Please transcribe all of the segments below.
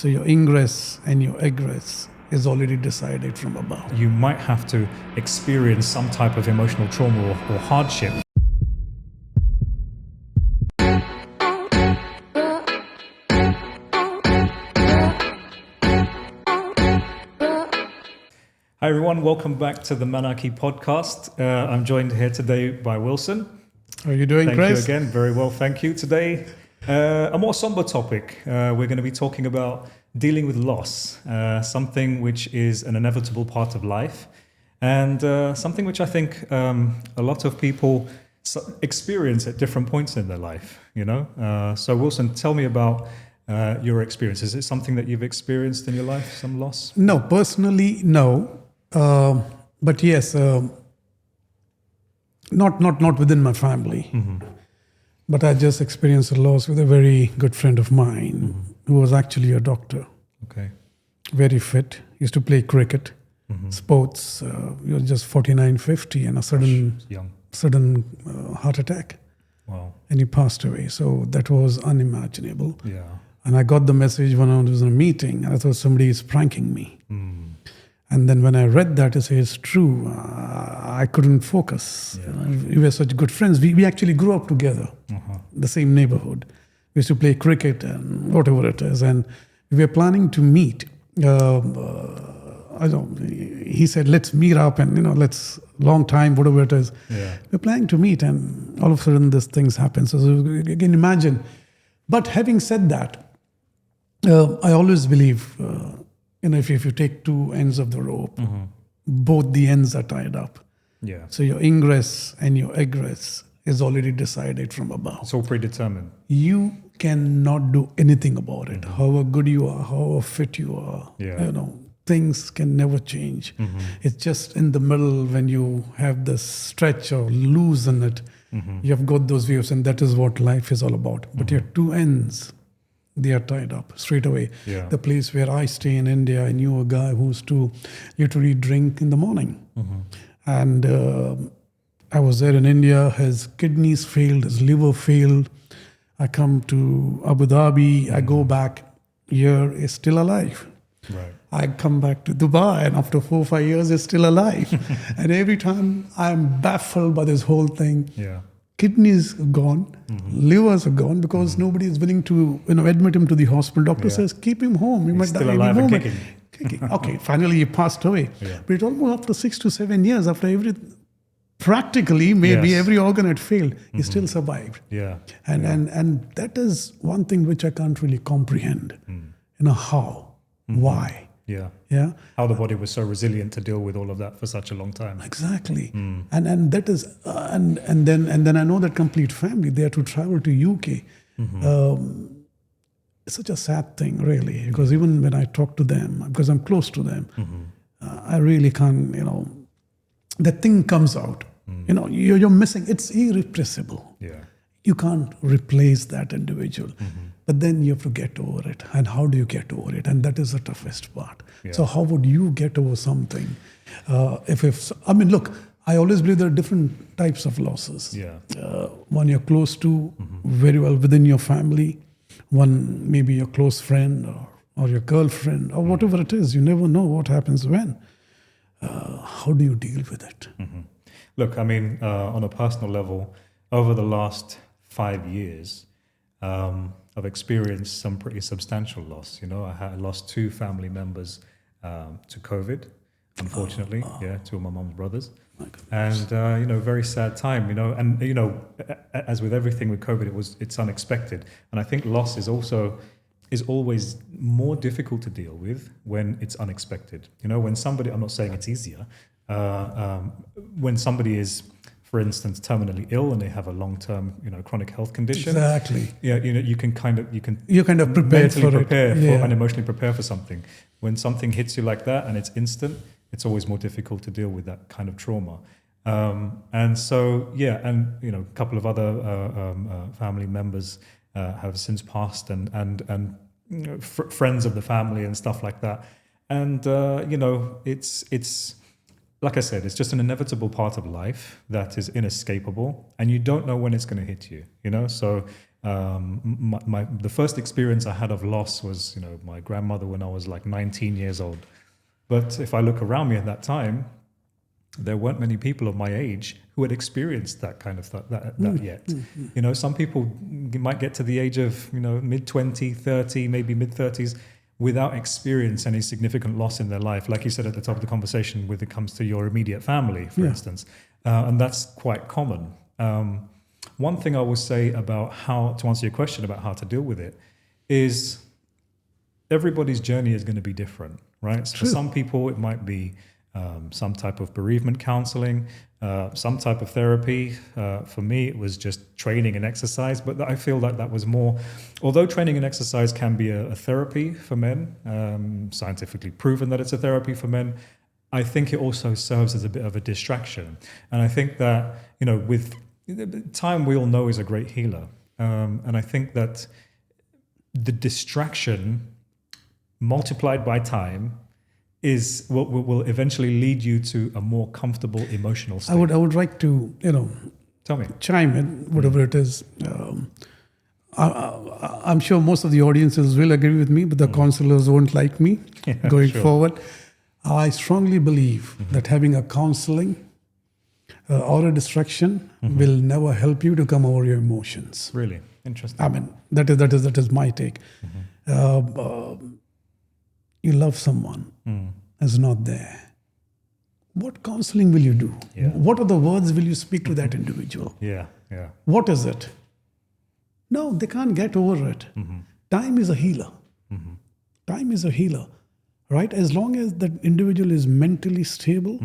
So your ingress and your egress is already decided from above. You might have to experience some type of emotional trauma or hardship. Hi everyone, welcome back to the Manarchy Podcast. I'm joined here today by Wilson. How are you doing, Chris? Chris? Thank you again. Very well, thank you. Today, a more somber topic. We're going to be talking about dealing with loss, something which is an inevitable part of life, and something which I think a lot of people experience at different points in their life. So Wilson, tell me about your experience. Is it something that you've experienced in your life, some loss? No, personally, no. But yes, not within my family. Mm-hmm. But I just experienced a loss with a very good friend of mine who was actually a doctor. Okay. Very fit. Used to play cricket, sports. He was just 49, 50 and a sudden heart attack. Wow. And he passed away. So that was unimaginable. Yeah. And I got the message when I was in a meeting. I thought somebody is pranking me. And then when I read that, I say it's true. I couldn't focus. Yeah. We were such good friends. We actually grew up together, the same neighborhood. We used to play cricket and whatever it is. And we were planning to meet. He said, let's meet up and, let's, long time, whatever it is. Yeah. We're planning to meet and all of a sudden these things happen. So you can imagine. But having said that, I always believe, if you take two ends of the rope, both the ends are tied up. Yeah. So your ingress and your egress is already decided from above. It's all predetermined. You cannot do anything about it. However good you are, however fit you are, things can never change. It's just in the middle when you have the stretch or loosen it, you have got those views, and that is what life is all about. But your two ends, they are tied up straight away. Yeah. The place where I stay in India, I knew a guy who used to literally drink in the morning. And I was there in India, his kidneys failed, his liver failed. I come to Abu Dhabi, I go back, here is still alive. Right. I come back to Dubai, and after 4 or 5 years, is still alive. And every time I'm baffled by this whole thing. Yeah. Kidneys are gone, livers are gone, because nobody is willing to admit him to the hospital. Doctor says, keep him home. He might still die alive any and moment. kicking. Okay, finally he passed away. Yeah. But it almost after 6 to 7 years, after practically maybe Yes. every organ had failed, he still survived. Yeah. And that is one thing which I can't really comprehend. How, why. Yeah. Yeah. How the body was so resilient to deal with all of that for such a long time. Exactly. And that is and then I know that complete family, they had to travel to UK. It's such a sad thing, really, because even when I talk to them, because I'm close to them, I really can't, that thing comes out. You're missing. It's irrepressible. Yeah. You can't replace that individual. But then you have to get over it. And how do you get over it? And that is the toughest part. Yeah. So how would you get over something? Look, I always believe there are different types of losses. Yeah. One you're close to, very well within your family. One maybe your close friend or your girlfriend or whatever it is. You never know what happens when. How do you deal with it? Look, on a personal level, over the last 5 years, I've experienced some pretty substantial loss. I lost 2 family members to COVID, unfortunately. Two of my mom's brothers. And, very sad time, and, as with everything with COVID, it's unexpected. And I think loss is always more difficult to deal with when it's unexpected. When somebody, I'm not saying it's easier, when somebody is, for instance, terminally ill and they have a long-term, chronic health condition. Exactly. Yeah, you can You're kind of prepared mentally for prepare it. for and emotionally prepare for something. When something hits you like that and it's instant, it's always more difficult to deal with that kind of trauma. And so, a couple of other family members have since passed, and friends of the family and stuff like that. And it's like I said, it's just an inevitable part of life that is inescapable, and you don't know when it's going to hit you. So The first experience I had of loss was, my grandmother when I was like 19 years old. But if I look around me at that time, there weren't many people of my age who had experienced that kind of that yet. Some people might get to the age of, mid-20, 30, maybe mid-30s without experience any significant loss in their life. Like you said at the top of the conversation, when it comes to your immediate family, for instance. And that's quite common. One thing I will say about to answer your question about how to deal with it is everybody's journey is going to be different, right? So for some people, it might be some type of bereavement counseling, some type of therapy. For me, it was just training and exercise, but I feel like that was more, although training and exercise can be a therapy for men, scientifically proven that it's a therapy for men, I think it also serves as a bit of a distraction. And I think that, with time, we all know is a great healer. And I think that the distraction multiplied by time is what will eventually lead you to a more comfortable emotional state. I would like to, Tell me. chime in, whatever it is. I'm sure most of the audiences will agree with me, but the counselors won't like me going forward. I strongly believe that having a counseling or a distraction will never help you to come over your emotions. Really? Interesting. I mean, that is my take. You love someone is not there. What counseling will you do? Yeah. What are the words will you speak to that individual? Yeah. What is it? No, they can't get over it. Time is a healer. Time is a healer, right? As long as that individual is mentally stable,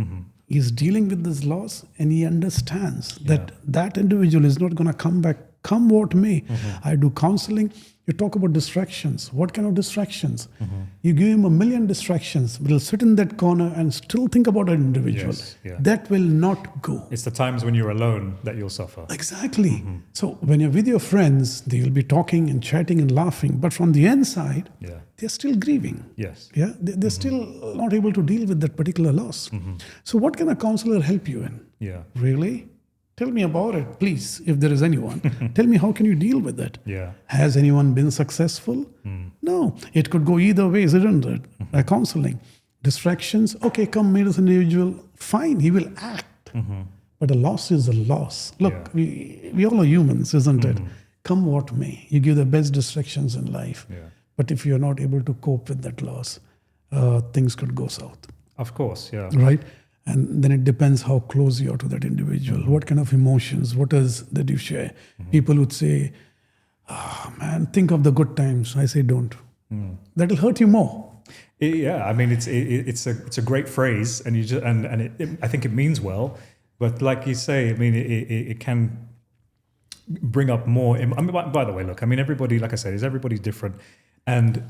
he's dealing with this loss, and he understands that that individual is not going to come back, come what may. I do counseling. You talk about distractions. What kind of distractions? You give him 1 million distractions, will sit in that corner and still think about an individual. That will not go. It's the times when you're alone that you'll suffer. Exactly. So when you're with your friends, they will be talking and chatting and laughing. But from the inside, they're still grieving. Yes. Yeah, they're still not able to deal with that particular loss. So what can a counselor help you in? Yeah. Really? Tell me about it, please, if there is anyone. Tell me, how can you deal with it? Yeah. Has anyone been successful? No. It could go either way, isn't it? Counseling. Distractions. Okay, come meet this individual. Fine, he will act. But a loss is a loss. Look, we all are humans, isn't it? Come what may. You give the best distractions in life. But if you're not able to cope with that loss, things could go south. Of course, yeah. Right? And then it depends how close you are to that individual. What kind of emotions, what is that you share? People would say, man, think of the good times. I say, don't. That'll hurt you more. I mean, it's a great phrase, and I think it means well. But like you say, I mean, it can bring up more. I mean, by the way, look, I mean, everybody, like I said, everybody's different, and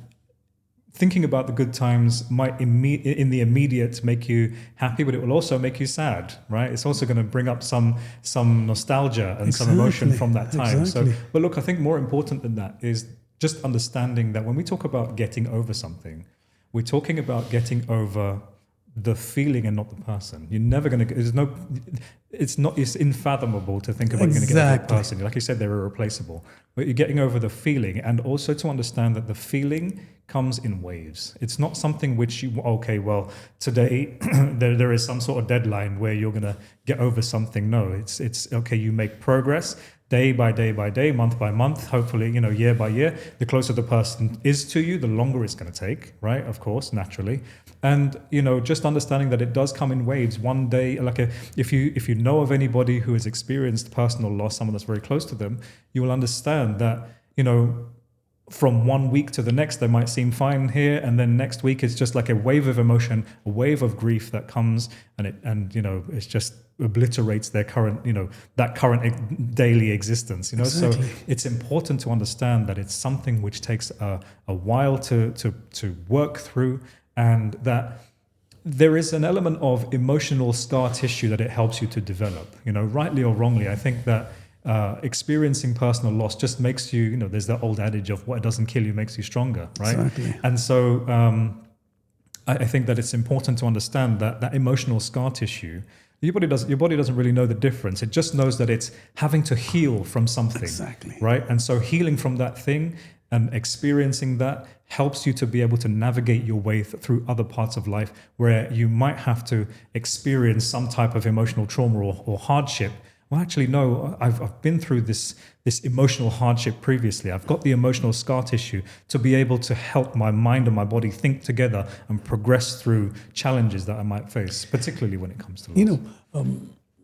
thinking about the good times might in the immediate make you happy, but it will also make you sad, right? It's also going to bring up some nostalgia and some emotion from that time. So, but look, I think more important than that is just understanding that when we talk about getting over something, we're talking about getting over the feeling and not the person. You're never going to, it's unfathomable to think about you're going to get over the person. Like you said, they're irreplaceable. But you're getting over the feeling, and also to understand that the feeling comes in waves. It's not something which today there is some sort of deadline where you're going to get over something. No, it's okay, you make progress day by day by day, month by month, hopefully, year by year. The closer the person is to you, the longer it's going to take, right? Of course, naturally. And, just understanding that it does come in waves. One day, if you know of anybody who has experienced personal loss, someone that's very close to them, you will understand that, from 1 week to the next, they might seem fine here, and then next week it's just like a wave of emotion, a wave of grief that comes, and it's just obliterates their current, that current daily existence. Exactly. So it's important to understand that it's something which takes a while to work through, and that there is an element of emotional scar tissue that it helps you to develop. Rightly or wrongly, I think that experiencing personal loss just makes you, there's that old adage of what doesn't kill you makes you stronger, right? Exactly. And so I think that it's important to understand that emotional scar tissue Your body doesn't really know the difference. It just knows that it's having to heal from something. Exactly. Right? And so healing from that thing and experiencing that helps you to be able to navigate your way through other parts of life where you might have to experience some type of emotional trauma or hardship. Well, actually, no, I've been through this emotional hardship previously. I've got the emotional scar tissue to be able to help my mind and my body think together and progress through challenges that I might face, particularly when it comes to loss.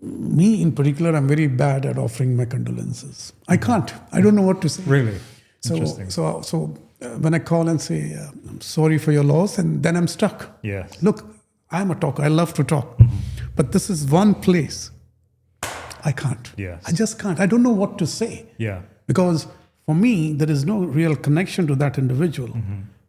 Me in particular, I'm very bad at offering my condolences. I can't. I don't know what to say. Really? Interesting. So when I call and say, I'm sorry for your loss, and then I'm stuck. Yeah. Look, I'm a talker. I love to talk. But this is one place I can't. Yes. I just can't. I don't know what to say. Yeah. Because for me, there is no real connection to that individual.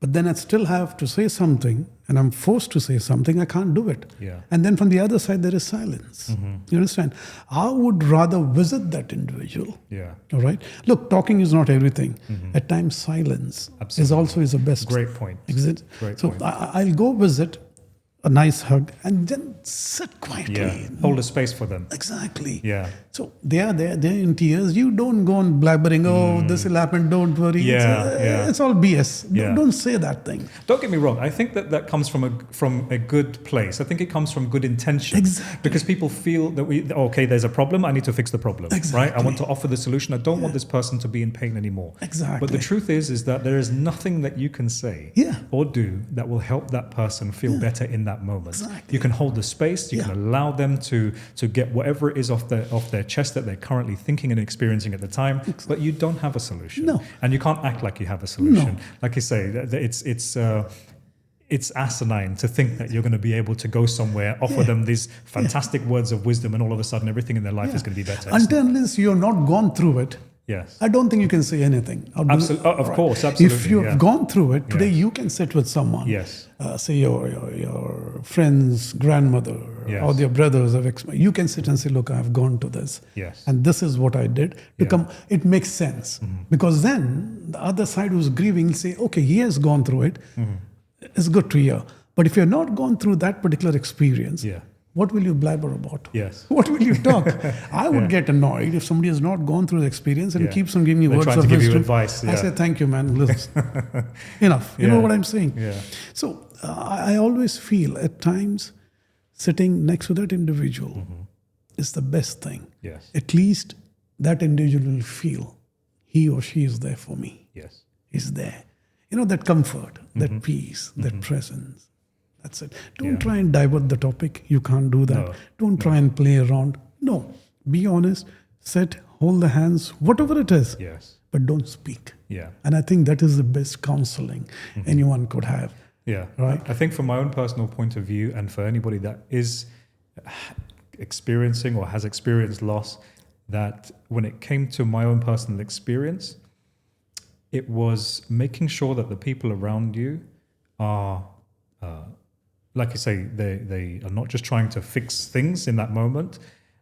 But then I still have to say something, and I'm forced to say something. I can't do it. Yeah. And then from the other side, there is silence. You understand? I would rather visit that individual. Yeah. All right. Look, talking is not everything. At times, silence is the best. Great point. Exit. Great so point. I'll go visit, a nice hug, and then sit quietly. Yeah. Hold a space for them. Exactly. Yeah. So they are there, they're in tears. You don't go on blabbering, oh, this will happen, don't worry. It's all BS. Yeah. Don't say that thing. Don't get me wrong. I think that comes from a good place. I think it comes from good intention. Exactly. Because people feel that there's a problem. I need to fix the problem. Exactly. Right? I want to offer the solution. I don't want this person to be in pain anymore. Exactly. But the truth is that there is nothing that you can say or do that will help that person feel better in that moment. Exactly. You can hold the space. You can allow them to get whatever it is off their chest that they're currently thinking and experiencing at the time. But you don't have a solution. No. And you can't act like you have a solution. No. Like you say, it's asinine to think that you're going to be able to go somewhere, offer them these fantastic words of wisdom, and all of a sudden everything in their life is going to be better. Unless you're not gone through it, yes, I don't think you can say anything. Absolutely, of course, absolutely. If you've gone through it, today you can sit with someone. Yes. Say your friend's grandmother or your brothers have you can sit and say, look, I've gone to this. Yes. And this is what I did. It makes sense. Because then the other side who's grieving will say, okay, he has gone through it. It's good to hear. But if you're not gone through that particular experience, what will you blabber about? Yes. What will you talk? I would get annoyed if somebody has not gone through the experience and keeps on giving me words of wisdom. Give you advice. I say, thank you, man. Listen. Enough. You know what I'm saying? Yeah. So I always feel at times sitting next to that individual is the best thing. Yes. At least that individual will feel he or she is there for me. Yes. Is there. You know, that comfort, that peace, that presence. That's it. Don't try and divert the topic. You can't do that. Don't try and play around. No. Be honest. Sit, hold the hands, whatever it is. Yes. But don't speak. Yeah. And I think that is the best counseling anyone could have. Yeah. Right. I think from my own personal point of view, and for anybody that is experiencing or has experienced loss, that when it came to my own personal experience, it was making sure that the people around you are, like you say, they are not just trying to fix things in that moment,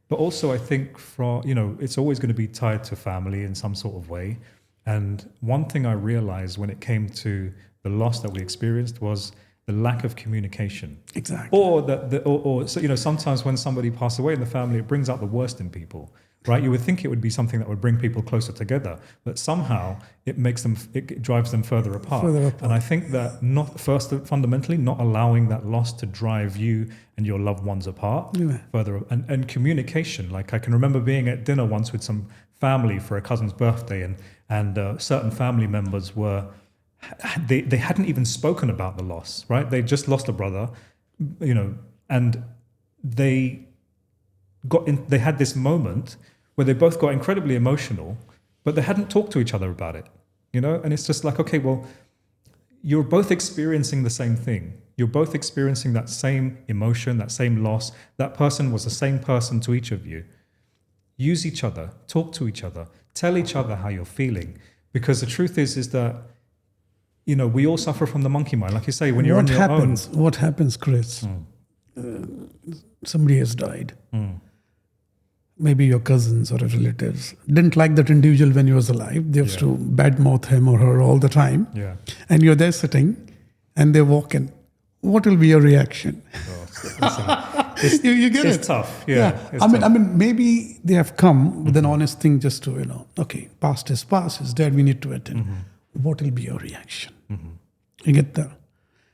but also I think it's always going to be tied to family in some sort of way. And one thing I realized when it came to the loss that we experienced was the lack of communication. Exactly. Or sometimes when somebody passes away in the family, it brings out the worst in people. Right, you would think it would be something that would bring people closer together, but somehow it drives them further apart. And I think that fundamentally, not allowing that loss to drive you and your loved ones apart further, and communication. Like I can remember being at dinner once with some family for a cousin's birthday, and certain family members they hadn't even spoken about the loss. Right, they just lost a brother, and they had this moment where they both got incredibly emotional, but they hadn't talked to each other about it, and it's just like, okay, well, you're both experiencing the same thing. You're both experiencing that same emotion, that same loss. That person was the same person to each of you. Use each other, talk to each other, tell each other how you're feeling, because the truth is that, we all suffer from the monkey mind. Like you say, when you're on your own. What happens, Chris? Somebody has died. Maybe your cousins or relatives didn't like that individual when he was alive. They used to badmouth him or her all the time. Yeah. And you're there sitting and they walk in. What will be your reaction? Listen, you get it. It's tough. Yeah. It's I tough. mean, maybe they have come with an honest thing just to, okay, past is past, is dead, we need to attend. What will be your reaction? You get that?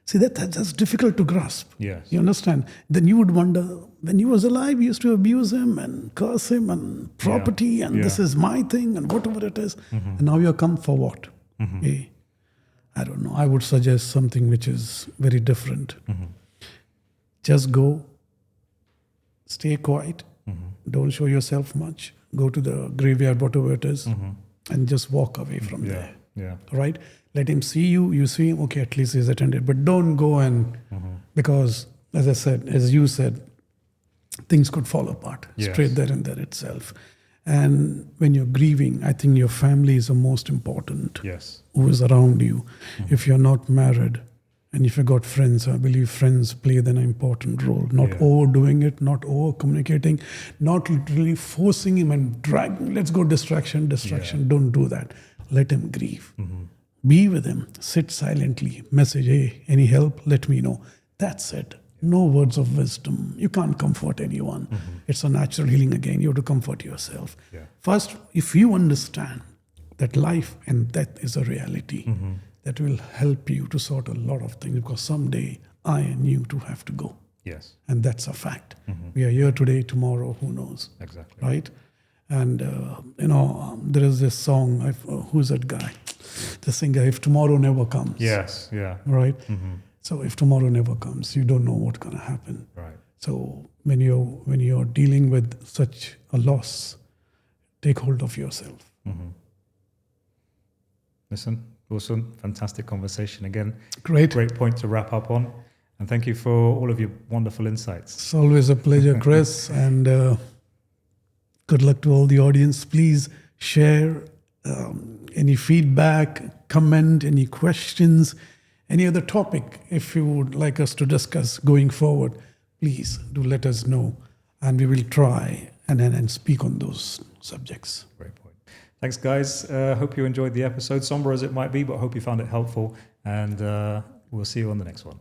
See, that's difficult to grasp. Yes. You understand? Then you would wonder, when he was alive, you used to abuse him and curse him and property and this is my thing and whatever it is. And now you come for what? I don't know. I would suggest something which is very different. Just go, stay quiet, don't show yourself much, go to the graveyard, whatever it is, and just walk away from there. Yeah. Right? Let him see you, you see him, okay, at least he's attended. But don't go and, because as you said, things could fall apart straight there and there itself. And when you're grieving, I think your family is the most important. Yes. Who is around you. If you're not married and if you've got friends, I believe friends play an important role. Not overdoing it, not over communicating, not literally forcing him and dragging, let's go distraction. Don't do that. Let him grieve. Be with him, sit silently, message, hey, any help, let me know. That's it. No words of wisdom. You can't comfort anyone. It's a natural healing again. You have to comfort yourself. First, if you understand that life and death is a reality, that will help you to sort a lot of things, because someday I and you too have to go. Yes. And that's a fact. We are here today, tomorrow, who knows? Exactly. Right? And, there is this song, who's that guy? The singer, If Tomorrow Never Comes. Yes, yeah. Right? So if tomorrow never comes, you don't know what's going to happen. Right. So when you're dealing with such a loss, take hold of yourself. Listen, awesome, fantastic conversation again. Great point to wrap up on. And thank you for all of your wonderful insights. It's always a pleasure, Chris. And good luck to all the audience. Please share any feedback, comment, any questions, any other topic. If you would like us to discuss going forward, please do let us know. And we will try and speak on those subjects. Great point. Thanks, guys. Hope you enjoyed the episode, somber as it might be, but hope you found it helpful. And we'll see you on the next one.